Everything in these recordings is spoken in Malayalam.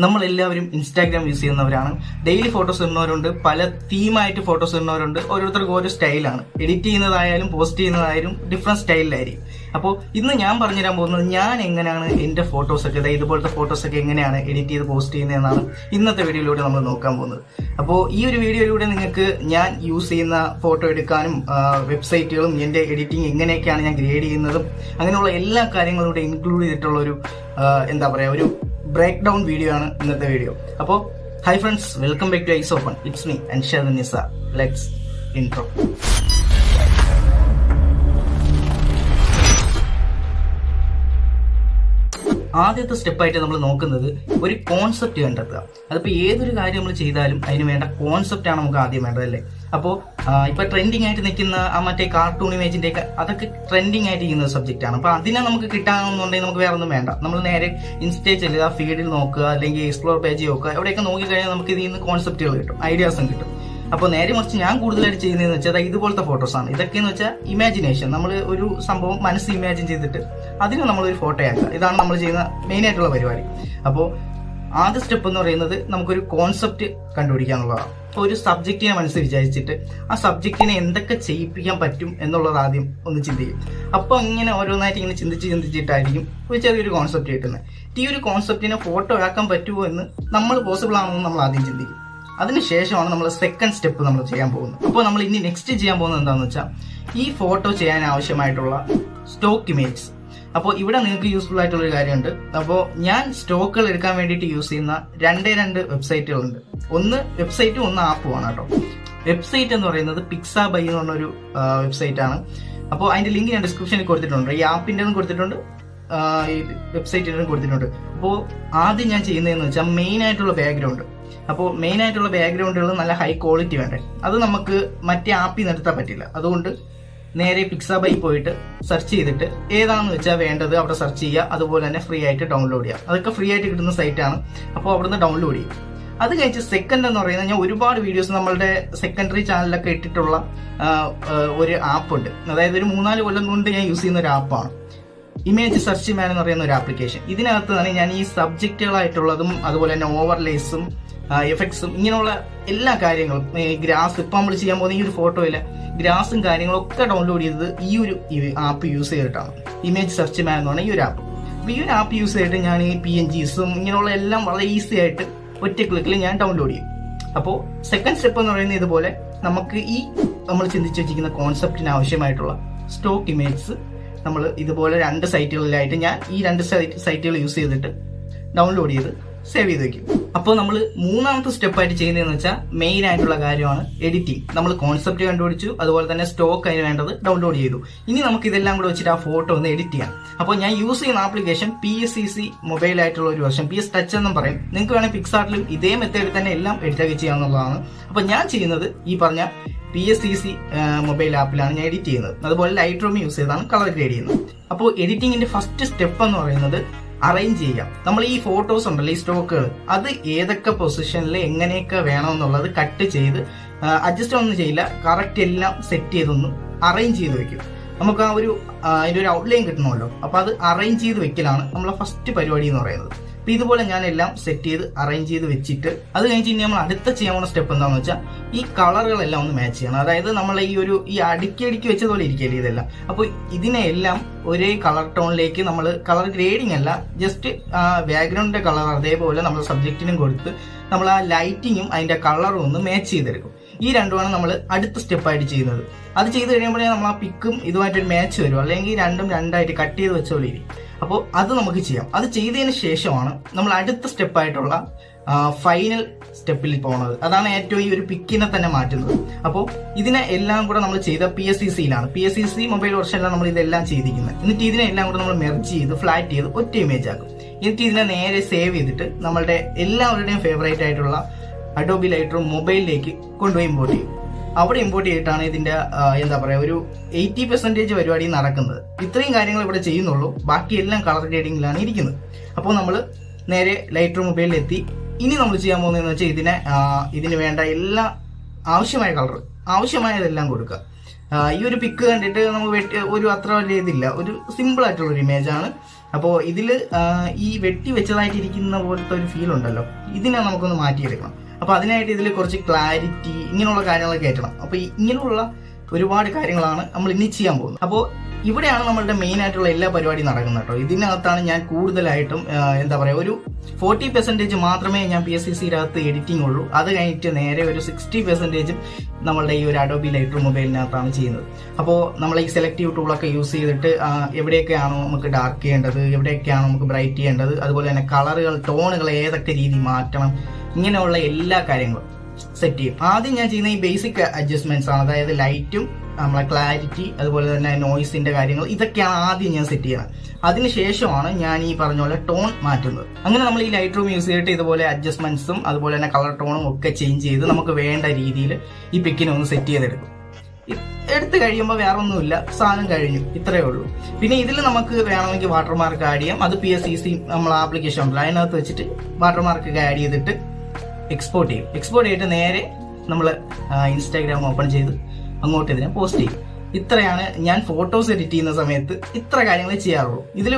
നമ്മളെല്ലാവരും ഇൻസ്റ്റാഗ്രാം യൂസ് ചെയ്യുന്നവരാണ്. ഡെയിലി ഫോട്ടോസ് ഇടുന്നവരുണ്ട്, പല തീമായിട്ട് ഫോട്ടോസ് ഇടുന്നവരുണ്ട്. ഓരോരുത്തർക്കും ഓരോ സ്റ്റൈലാണ്. എഡിറ്റ് ചെയ്യുന്നതായാലും പോസ്റ്റ് ചെയ്യുന്നതായാലും ഡിഫറെന്റ് സ്റ്റൈലിലായിരിക്കും. അപ്പോൾ ഇന്ന് ഞാൻ പറഞ്ഞുതരാൻ പോകുന്നത് ഞാൻ എങ്ങനെയാണ് എൻ്റെ ഫോട്ടോസൊക്കെ, ഇതുപോലത്തെ ഫോട്ടോസൊക്കെ എങ്ങനെയാണ് എഡിറ്റ് ചെയ്ത് പോസ്റ്റ് ചെയ്യുന്നതെന്നാണ് ഇന്നത്തെ വീഡിയോയിലൂടെ നമ്മൾ നോക്കാൻ പോകുന്നത്. അപ്പോൾ ഈ ഒരു വീഡിയോയിലൂടെ നിങ്ങൾക്ക് ഞാൻ യൂസ് ചെയ്യുന്ന ഫോട്ടോ എടുക്കാനും വെബ്സൈറ്റുകളും എൻ്റെ എഡിറ്റിംഗ് എങ്ങനെയൊക്കെയാണ് ഞാൻ ഗ്രേഡ് ചെയ്യുന്നതും അങ്ങനെയുള്ള എല്ലാ കാര്യങ്ങളും ഇവിടെ ഇൻക്ലൂഡ് ചെയ്തിട്ടുള്ള ഒരു ഒരു ബ്രേക്ക് ഡൗൺ വീഡിയോ ആണ് ഇന്നത്തെ വീഡിയോ. അപ്പോൾ hi friends, welcome back to Eyes Open. It's me Anshad Nisa. Let's intro. ആദ്യത്തെ സ്റ്റെപ്പായിട്ട് നമ്മൾ നോക്കുന്നത് ഒരു കോൺസെപ്റ്റ് കണ്ടെത്തുക. അതിപ്പോൾ ഏതൊരു കാര്യം നമ്മൾ ചെയ്താലും അതിന് വേണ്ട കോൺസെപ്റ്റാണ് നമുക്ക് ആദ്യം വേണ്ടത്, അല്ലേ? അപ്പോൾ ഇപ്പൊ ട്രെൻഡിങ് ആയിട്ട് നിൽക്കുന്ന മറ്റേ കാർട്ടൂൺ ഇമേജിന്റെ ഒക്കെ അതൊക്കെ ട്രെൻഡിങ് ആയിട്ട് ചെയ്യുന്ന സബ്ജക്റ്റ് ആണ്. അപ്പൊ അതിനെ നമുക്ക് കിട്ടാമെന്നുണ്ടെങ്കിൽ നമുക്ക് വേറെ ഒന്നും വേണ്ട. നമ്മൾ നേരെ ഇൻസ്റ്റേ ചെല്ലുക, ഫീഡിൽ നോക്കുക, അല്ലെങ്കിൽ എക്സ്പ്ലോർ പേജ് നോക്കുക. എവിടെയൊക്കെ നോക്കിക്കഴിഞ്ഞാൽ നമുക്ക് ഇതിൽ നിന്ന് കോൺസെപ്റ്റുകൾ കിട്ടും, ഐഡിയാസും കിട്ടും. അപ്പോൾ നേരെ മറിച്ച് ഞാൻ കൂടുതലായിട്ട് ചെയ്യുന്നതെന്ന് വെച്ചാൽ ഇതുപോലത്തെ ഫോട്ടോസാണ്. ഇതൊക്കെയെന്ന് വെച്ചാൽ ഇമാജിനേഷൻ, നമ്മൾ ഒരു സംഭവം മനസ്സിൽ ഇമാജിൻ ചെയ്തിട്ട് അതിന് നമ്മളൊരു ഫോട്ടോ ആക്കുക. ഇതാണ് നമ്മൾ ചെയ്യുന്ന മെയിൻ ആയിട്ടുള്ള പരിപാടി. അപ്പോൾ ആദ്യ സ്റ്റെപ്പ് എന്ന് പറയുന്നത് നമുക്കൊരു കോൺസെപ്റ്റ് കണ്ടുപിടിക്കാന്നുള്ളതാണ്. അപ്പോൾ ഒരു സബ്ജക്റ്റിനെ മനസ്സിൽ വിചാരിച്ചിട്ട് ആ സബ്ജക്റ്റിനെ എന്തൊക്കെ ചെയ്യിപ്പിക്കാൻ പറ്റും എന്നുള്ളത് ആദ്യം ഒന്ന് ചിന്തിക്കും. അപ്പോൾ ഇങ്ങനെ ഓരോന്നായിട്ട് ഇങ്ങനെ ചിന്തിച്ചിട്ടായിരിക്കും ഒരു ചെറിയൊരു കോൺസെപ്റ്റ് കിട്ടുന്നത്. ഈ ഒരു കോൺസെപ്റ്റിനെ ഫോട്ടോ ആക്കാൻ പറ്റുമോ എന്ന് നമ്മൾ പോസിബിൾ ആണെന്ന് നമ്മൾ ആദ്യം ചിന്തിക്കും. അതിനുശേഷമാണ് നമ്മൾ സെക്കൻഡ് സ്റ്റെപ്പ് നമ്മൾ ചെയ്യാൻ പോകുന്നത്. അപ്പോൾ നമ്മൾ ഇനി നെക്സ്റ്റ് ചെയ്യാൻ പോകുന്നത് എന്താണെന്ന് വെച്ചാൽ ഈ ഫോട്ടോ ചെയ്യാൻ ആവശ്യമായിട്ടുള്ള സ്റ്റോക്ക് ഇമേജ്. അപ്പോൾ ഇവിടെ നിങ്ങൾക്ക് യൂസ്ഫുൾ ആയിട്ടുള്ള ഒരു കാര്യമുണ്ട്. അപ്പോൾ ഞാൻ സ്റ്റോക്കുകൾ എടുക്കാൻ വേണ്ടിയിട്ട് യൂസ് ചെയ്യുന്ന രണ്ട് വെബ്സൈറ്റുകളുണ്ട്. ഒന്ന് വെബ്സൈറ്റും ഒന്ന് ആപ്പുമാണ് കേട്ടോ. വെബ്സൈറ്റ് എന്ന് പറയുന്നത് പിക്സാബൈ എന്ന് പറഞ്ഞൊരു വെബ്സൈറ്റ് ആണ്. അപ്പോൾ അതിന്റെ ലിങ്ക് ഞാൻ ഡിസ്ക്രിപ്ഷനിൽ കൊടുത്തിട്ടുണ്ട്. ഈ ആപ്പിൻ്റെതും കൊടുത്തിട്ടുണ്ട്, ഈ വെബ്സൈറ്റിൻ്റെതും കൊടുത്തിട്ടുണ്ട്. അപ്പോൾ ആദ്യം ഞാൻ ചെയ്യുന്നതെന്ന് വെച്ചാൽ മെയിൻ ആയിട്ടുള്ള ബാക്ക്ഗ്രൗണ്ട്. അപ്പോൾ മെയിൻ ആയിട്ടുള്ള ബാക്ക്ഗ്രൗണ്ടുകൾ നല്ല ഹൈ ക്വാളിറ്റി വേണ്ടേ. അത് നമുക്ക് മറ്റേ ആപ്പിൽ നിന്ന് എടുത്താൽ പറ്റില്ല. അതുകൊണ്ട് നേരെ പിക്സാബൈ പോയിട്ട് സെർച്ച് ചെയ്തിട്ട് ഏതാണെന്ന് വെച്ചാൽ വേണ്ടത് അവിടെ സെർച്ച് ചെയ്യുക. അതുപോലെ തന്നെ ഫ്രീ ആയിട്ട് ഡൗൺലോഡ് ചെയ്യുക. അതൊക്കെ ഫ്രീ ആയിട്ട് കിട്ടുന്ന സൈറ്റാണ്. അപ്പോൾ അവിടുന്ന് ഡൗൺലോഡ് ചെയ്യും. അത് കഴിച്ച് സെക്കൻഡ് എന്ന് പറയുന്നത്, ഞാൻ ഒരുപാട് വീഡിയോസ് നമ്മളുടെ സെക്കൻഡറി ചാനലിലൊക്കെ ഇട്ടിട്ടുള്ള ഒരു ആപ്പ് ഉണ്ട്. അതായത് ഒരു 3-4 കൊല്ലം കൊണ്ട് ഞാൻ യൂസ് ചെയ്യുന്ന ഒരു ആപ്പാണ് ഇമേജ് സെർച്ച് മാൻ എന്ന് പറയുന്ന ഒരു ആപ്ലിക്കേഷൻ. ഇതിനകത്ത് തന്നെ ഞാൻ ഈ സബ്ജക്റ്റുകളായിട്ടുള്ളതും അതുപോലെ തന്നെ ഓവർലേസും എഫക്ട്സും ഇങ്ങനെയുള്ള എല്ലാ കാര്യങ്ങളും, ഗ്രാസ് ഇപ്പം നമ്മൾ ചെയ്യാൻ പോകുന്ന ഈ ഒരു ഫോട്ടോയിലെ ഗ്രാസും കാര്യങ്ങളും ഒക്കെ ഡൗൺലോഡ് ചെയ്തത് ഈ ഒരു ആപ്പ് യൂസ് ചെയ്തിട്ടാണ്. ഇമേജ് സെർച്ച് മാൻ എന്ന് പറഞ്ഞ ഈ ഒരു ആപ്പ്. അപ്പോൾ ഈ ഒരു ആപ്പ് യൂസ് ചെയ്തിട്ട് ഞാൻ ഈ PNGസും ഇങ്ങനെയുള്ള എല്ലാം വളരെ ഈസി ആയിട്ട് ഒറ്റ ക്ലിക്കിൽ ഞാൻ ഡൗൺലോഡ് ചെയ്യും. അപ്പോൾ സെക്കൻഡ് സ്റ്റെപ്പ് എന്ന് പറയുന്നത് ഇതുപോലെ നമുക്ക് ഈ നമ്മൾ ചിന്തിച്ച് വെച്ചിരിക്കുന്ന കോൺസെപ്റ്റിന് ആവശ്യമായിട്ടുള്ള സ്റ്റോക്ക് ഇമേജസ് നമ്മൾ ഇതുപോലെ 2 സൈറ്റുകളിലായിട്ട് ഞാൻ ഈ 2 സൈറ്റുകൾ യൂസ് ചെയ്തിട്ട് ഡൗൺലോഡ് ചെയ്ത് സേവ് ചെയ്ത് വെക്കും. അപ്പോൾ നമ്മൾ മൂന്നാമത്തെ സ്റ്റെപ്പായിട്ട് ചെയ്യുന്നതെന്ന് വെച്ചാൽ മെയിൻ ആയിട്ടുള്ള കാര്യമാണ് എഡിറ്റിംഗ്. നമ്മൾ കോൺസെപ്റ്റ് കണ്ടുപിടിച്ചു, അതുപോലെ തന്നെ സ്റ്റോക്ക് അതിന് വേണ്ടത് ഡൗൺലോഡ് ചെയ്തു. ഇനി നമുക്ക് ഇതെല്ലാം കൂടെ വെച്ചിട്ട് ആ ഫോട്ടോ ഒന്ന് എഡിറ്റ് ചെയ്യാം. അപ്പോൾ ഞാൻ യൂസ് ചെയ്യുന്ന ആപ്ലിക്കേഷൻ PSCC മൊബൈൽ ആയിട്ടുള്ള ഒരു വെർഷൻ, PS ടച്ച് എന്നും പറയും. നിങ്ങൾക്ക് വേണമെങ്കിൽ പിക്സാർട്ടിലും ഇതേ മെത്തേഡിൽ തന്നെ എല്ലാം എഡിറ്റ് ചെയ്യാവുന്നതാണ്. അപ്പോൾ ഞാൻ ചെയ്യുന്നത് ഈ പറഞ്ഞ PSCC മൊബൈൽ ആപ്പിലാണ് ഞാൻ എഡിറ്റ് ചെയ്യുന്നത്. അതുപോലെ ലൈറ്റ് യൂസ് ചെയ്താണ് കളർ ഗ്രേഡ് ചെയ്യുന്നത്. അപ്പോൾ എഡിറ്റിംഗിന്റെ ഫസ്റ്റ് സ്റ്റെപ്പ് എന്ന് പറയുന്നത് അറേഞ്ച് ചെയ്യാം. നമ്മൾ ഈ ഫോട്ടോസ് ഉണ്ടല്ലോ, ഈ സ്റ്റോക്കുകൾ, അത് ഏതൊക്കെ പൊസിഷനിൽ എങ്ങനെയൊക്കെ വേണമെന്നുള്ളത് കട്ട് ചെയ്ത് അഡ്ജസ്റ്റ് ഒന്നും ചെയ്യില്ല, കറക്റ്റ് എല്ലാം സെറ്റ് ചെയ്തൊന്ന് അറേഞ്ച് ചെയ്ത് വെക്കും. നമുക്ക് അതിൻ്റെ ഒരു ഔട്ട്ലൈൻ കിട്ടണമല്ലോ. അപ്പോൾ അത് അറേഞ്ച് ചെയ്ത് വെക്കലാണ് നമ്മളെ ഫസ്റ്റ് പരിപാടി എന്ന് പറയുന്നത്. അപ്പോൾ ഇതുപോലെ ഞാൻ എല്ലാം സെറ്റ് ചെയ്ത് അറേഞ്ച് ചെയ്ത് വെച്ചിട്ട് അത് കഴിഞ്ഞിട്ട് ഇനി നമ്മൾ അടുത്ത ചെയ്യാൻ പോകുന്ന സ്റ്റെപ്പ് എന്താണെന്ന് വെച്ചാൽ ഈ കളറുകളെല്ലാം ഒന്ന് മാച്ച് ചെയ്യണം. അതായത് നമ്മൾ ഈ അടുക്കി വെച്ചതുപോലെ ഇരിക്കല്ലേ ഇതെല്ലാം. അപ്പോൾ ഇതിനെല്ലാം ഒരേ കളർ ടോണിലേക്ക് നമ്മൾ കളർ ഗ്രേഡിംഗ് അല്ല, ജസ്റ്റ് ബാക്ക്ഗ്രൗണ്ടിന്റെ കളർ അതേപോലെ നമ്മൾ സബ്ജക്റ്റിനും കൊടുത്ത് നമ്മൾ ആ ലൈറ്റിങ്ങും അതിന്റെ കളറും ഒന്ന് മാച്ച് ചെയ്തെടുക്കും. ഈ രണ്ടുമാണ് നമ്മൾ അടുത്ത സ്റ്റെപ്പായിട്ട് ചെയ്യുന്നത്. അത് ചെയ്ത് കഴിയുമ്പോഴേ നമ്മൾ ആ പിക്കും ഇതുമായിട്ടൊരു മാച്ച് വരും, അല്ലെങ്കിൽ രണ്ടും രണ്ടായിട്ട് കട്ട് ചെയ്ത് വെച്ച പോലെ ഇരിക്കും. അപ്പോൾ അത് നമുക്ക് ചെയ്യാം. അത് ചെയ്തതിന് ശേഷമാണ് നമ്മൾ അടുത്ത സ്റ്റെപ്പായിട്ടുള്ള ഫൈനൽ സ്റ്റെപ്പിൽ പോകുന്നത്. അതാണ് ഏറ്റവും ഈ ഒരു പിക്കിനെ തന്നെ മാറ്റുന്നത്. അപ്പോൾ ഇതിനെ എല്ലാം കൂടെ നമ്മൾ ചെയ്ത PSCCയിലാണ്. PSCC മൊബൈൽ വെർഷനിലാണ് നമ്മൾ ഇതെല്ലാം ചെയ്തിരിക്കുന്നത്. എന്നിട്ട് ഇതിനെ എല്ലാം കൂടെ നമ്മൾ മെർജ് ചെയ്ത് ഫ്ലാറ്റ് ചെയ്ത് ഒറ്റ ഇമേജ് ആക്കും. എന്നിട്ട് ഇതിനെ നേരെ സേവ് ചെയ്തിട്ട് നമ്മളുടെ എല്ലാവരുടെയും ഫേവറേറ്റ് ആയിട്ടുള്ള അഡോബി ലൈറ്റ്റൂം മൊബൈലിലേക്ക് കൊണ്ടുപോയി ഇമ്പോർട്ട് ചെയ്യും. അവിടെ ഇമ്പോർട്ട് ചെയ്തിട്ടാണ് ഇതിന്റെ ഒരു 80% പരിപാടി നടക്കുന്നത്. ഇത്രയും കാര്യങ്ങൾ ഇവിടെ ചെയ്യുന്നുള്ളൂ, ബാക്കി എല്ലാം കളർ ഗ്രേഡിംഗിലാണ് ഇരിക്കുന്നത്. അപ്പോൾ നമ്മൾ നേരെ ലൈറ്റ്റൂം മൊബൈലിൽ എത്തി. ഇനി നമ്മൾ ചെയ്യാൻ പോകുന്നതെന്ന് വെച്ചാൽ ഇതിന് വേണ്ട എല്ലാ ആവശ്യമായ കളർ ആവശ്യമായതെല്ലാം കൊടുക്കുക. ഈ ഒരു പിക്ക് കണ്ടിട്ട് നമ്മൾ ഒരു അത്ര വലിയ ഇതില്ല, ഒരു സിമ്പിൾ ആയിട്ടുള്ള ഒരു ഇമേജ് ആണ്. അപ്പോൾ ഇതിൽ ഈ വെട്ടി വെച്ചതായിട്ടിരിക്കുന്ന പോലത്തെ ഒരു ഫീൽ ഉണ്ടല്ലോ, ഇതിനെ നമുക്കൊന്ന് മാറ്റിയെടുക്കണം. അപ്പോൾ അതിനായിട്ട് ഇതിൽ കുറച്ച് ക്ലാരിറ്റി ഇങ്ങനെയുള്ള കാര്യങ്ങളൊക്കെ കയറ്റണം. അപ്പോൾ ഇങ്ങനെയുള്ള ഒരുപാട് കാര്യങ്ങളാണ് നമ്മൾ ഇനി ചെയ്യാൻ പോകുന്നത്. അപ്പോൾ ഇവിടെയാണ് നമ്മളുടെ മെയിൻ ആയിട്ടുള്ള എല്ലാ പരിപാടിയും നടക്കുന്നത് കേട്ടോ. ഇതിനകത്താണ് ഞാൻ കൂടുതലായിട്ടും എന്താ പറയുക, ഒരു 40% മാത്രമേ ഞാൻ PSCCനകത്ത് എഡിറ്റിംഗ് ഉള്ളൂ. അത് കഴിഞ്ഞിട്ട് നേരെ ഒരു 60% നമ്മളുടെ ഈ ഒരു അഡോബി ലൈറ്റ്റൂം മൊബൈലിനകത്താണ് ചെയ്യുന്നത്. അപ്പോൾ നമ്മൾ ഈ സെലക്റ്റീവ് ടൂളൊക്കെ യൂസ് ചെയ്തിട്ട് എവിടെയൊക്കെയാണോ നമുക്ക് ഡാർക്ക് ചെയ്യേണ്ടത്, എവിടെയൊക്കെയാണോ നമുക്ക് ബ്രൈറ്റ് ചെയ്യേണ്ടത്, അതുപോലെ തന്നെ കളറുകൾ, ടോണുകൾ ഏതൊക്കെ രീതി മാറ്റണം, ഇങ്ങനെയുള്ള എല്ലാ കാര്യങ്ങളും സെറ്റ് ചെയ്യും. ആദ്യം ഞാൻ ചെയ്യുന്ന ഈ ബേസിക് അഡ്ജസ്റ്റ്മെന്റ്സ് ആണ്. അതായത് ലൈറ്റും നമ്മളെ ക്ലാരിറ്റി, അതുപോലെ തന്നെ നോയ്സിന്റെ കാര്യങ്ങൾ, ഇതൊക്കെയാണ് ആദ്യം ഞാൻ സെറ്റ് ചെയ്യുന്നത്. അതിനുശേഷമാണ് ഞാൻ ഈ പറഞ്ഞ പോലെ ടോൺ മാറ്റുന്നത്. അങ്ങനെ നമ്മൾ ഈ ലൈറ്റ് റൂം യൂസ് ചെയ്തിട്ട് ഇതുപോലെ അഡ്ജസ്റ്റ്മെന്റ്സും അതുപോലെ തന്നെ കളർ ടോണും ഒക്കെ ചേഞ്ച് ചെയ്ത് നമുക്ക് വേണ്ട രീതിയിൽ ഈ പിക്കിനെ ഒന്ന് സെറ്റ് ചെയ്തെടുക്കും. എടുത്തു കഴിയുമ്പോൾ വേറെ ഒന്നുമില്ല, സാധനം കഴിഞ്ഞു, ഇത്രയേ ഉള്ളൂ. പിന്നെ ഇതിൽ നമുക്ക് വേണമെങ്കിൽ വാട്ടർമാർക്ക് ആഡ് ചെയ്യാം. അത് PSCC നമ്മൾ ആപ്ലിക്കേഷൻ ഉണ്ടല്ലോ, അതിനകത്ത് വെച്ചിട്ട് വാട്ടർമാർക്ക് ആഡ് ചെയ്തിട്ട് എക്സ്പോർട്ട് ചെയ്യും. എക്സ്പോർട്ട് ചെയ്തിട്ട് നേരെ നമ്മൾ ഇൻസ്റ്റാഗ്രാം ഓപ്പൺ ചെയ്ത് അങ്ങോട്ട് ഇതിനെ പോസ്റ്റ് ചെയ്യും. ഇത്രയാണ് ഞാൻ ഫോട്ടോസ് എഡിറ്റ് ചെയ്യുന്ന സമയത്ത് ഇത്ര കാര്യങ്ങളെ ചെയ്യാറുള്ളൂ. ഇതിൽ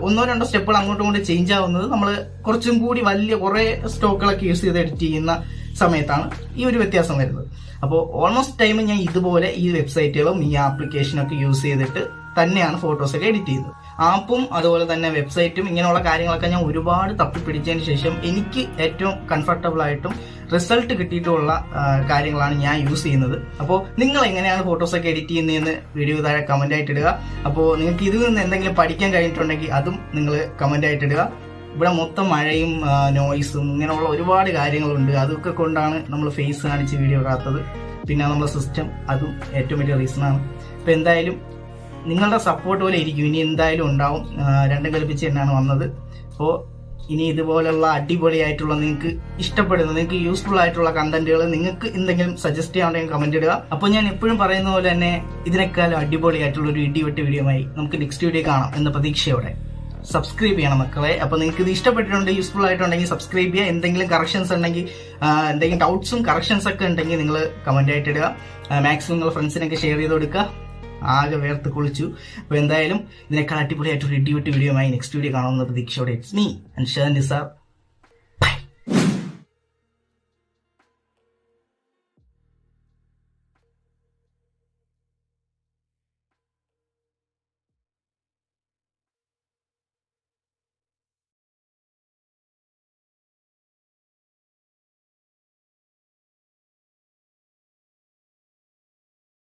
1-2 സ്റ്റെപ്പുകൾ അങ്ങോട്ടും ഇങ്ങോട്ടും ചേഞ്ച് ആവുന്നത് നമ്മൾ കുറച്ചും കൂടി വലിയ കുറേ സ്റ്റോക്കുകളൊക്കെ യൂസ് ചെയ്ത് എഡിറ്റ് ചെയ്യുന്ന സമയത്താണ് ഈ ഒരു വ്യത്യാസം വരുന്നത്. അപ്പോൾ ഓൾമോസ്റ്റ് ടൈം ഞാൻ ഇതുപോലെ ഈ വെബ്സൈറ്റുകളും ഈ ആപ്ലിക്കേഷനൊക്കെ യൂസ് ചെയ്തിട്ട് തന്നെയാണ് ഫോട്ടോസൊക്കെ എഡിറ്റ് ചെയ്യുന്നത്. ആപ്പും അതുപോലെ തന്നെ വെബ്സൈറ്റും ഇങ്ങനെയുള്ള കാര്യങ്ങളൊക്കെ ഞാൻ ഒരുപാട് തപ്പിപ്പിടിച്ചതിന് ശേഷം എനിക്ക് ഏറ്റവും കംഫർട്ടബിൾ ആയിട്ടും റിസൾട്ട് കിട്ടിയിട്ടുള്ള കാര്യങ്ങളാണ് ഞാൻ യൂസ് ചെയ്യുന്നത്. അപ്പോൾ നിങ്ങൾ എങ്ങനെയാണ് ഫോട്ടോസൊക്കെ എഡിറ്റ് ചെയ്യുന്നതെന്ന് വീഡിയോ താഴെ കമന്റ് ആയിട്ട് ഇടുക. അപ്പോൾ നിങ്ങൾക്ക് ഇതിൽ നിന്ന് എന്തെങ്കിലും പഠിക്കാൻ കഴിഞ്ഞിട്ടുണ്ടെങ്കിൽ അതും നിങ്ങൾ കമന്റ് ആയിട്ട് ഇടുക. ഇവിടെ മൊത്തം മഴയും നോയ്സും ഇങ്ങനെയുള്ള ഒരുപാട് കാര്യങ്ങളുണ്ട്. അതൊക്കെ കൊണ്ടാണ് നമ്മൾ ഫേസ് കാണിച്ച് വീഡിയോ ഇടാത്തത്. പിന്നെ നമ്മുടെ സിസ്റ്റം, അതും ഏറ്റവും വലിയ റീസണാണ്. അപ്പോൾ എന്തായാലും നിങ്ങളുടെ സപ്പോർട്ട് പോലെ ഇരിക്കും, ഇനി എന്തായാലും ഉണ്ടാവും. രണ്ടും കൽപ്പിച്ച് തന്നെയാണ് വന്നത്. അപ്പോൾ ഇനി ഇതുപോലുള്ള അടിപൊളിയായിട്ടുള്ള നിങ്ങൾക്ക് ഇഷ്ടപ്പെടുന്ന, നിങ്ങൾക്ക് യൂസ്ഫുൾ ആയിട്ടുള്ള കണ്ടന്റുകൾ നിങ്ങൾക്ക് എന്തെങ്കിലും സജസ്റ്റ് ചെയ്യാനുണ്ടെങ്കിൽ കമന്റ് ഇടുക. അപ്പോൾ ഞാൻ എപ്പോഴും പറയുന്ന പോലെ തന്നെ ഇതിനേക്കാളും അടിപൊളിയായിട്ടുള്ള ഒരു ഇടിവെട്ട് വീഡിയോയുമായി നമുക്ക് നെക്സ്റ്റ് വീഡിയോ കാണാം എന്ന പ്രതീക്ഷയോടെ സബ്സ്ക്രൈബ് ചെയ്യണം മക്കളെ. അപ്പോൾ നിങ്ങൾക്ക് ഇത് ഇഷ്ടപ്പെട്ടിട്ടുണ്ട്, യൂസ്ഫുൾ ആയിട്ടുണ്ടെങ്കിൽ സബ്സ്ക്രൈബ് ചെയ്യുക. എന്തെങ്കിലും കറക്ഷൻസ് ഉണ്ടെങ്കിൽ, എന്തെങ്കിലും ഡൗട്ട്സും കറക്ഷൻസ് ഒക്കെ ഉണ്ടെങ്കിൽ നിങ്ങൾ കമന്റ് ആയിട്ട് ഇടുക. മാക്സിമം നിങ്ങൾ ഫ്രണ്ട്സിനൊക്കെ ഷെയർ ചെയ്ത് കൊടുക്കുക. ആകെ വേർത്ത് കുളിച്ചു. അപ്പോൾ എന്തായാലും ഇതിനേക്കാൾ അടിപൊളിയായിട്ടൊരു ഇടിവെട്ട് വീഡിയോയുമായി നെക്സ്റ്റ് വീഡിയോ കാണാമെന്ന പ്രതീക്ഷയോടെ ഇറ്റ്സ് മീ അൻഷാദ് നിസാർ.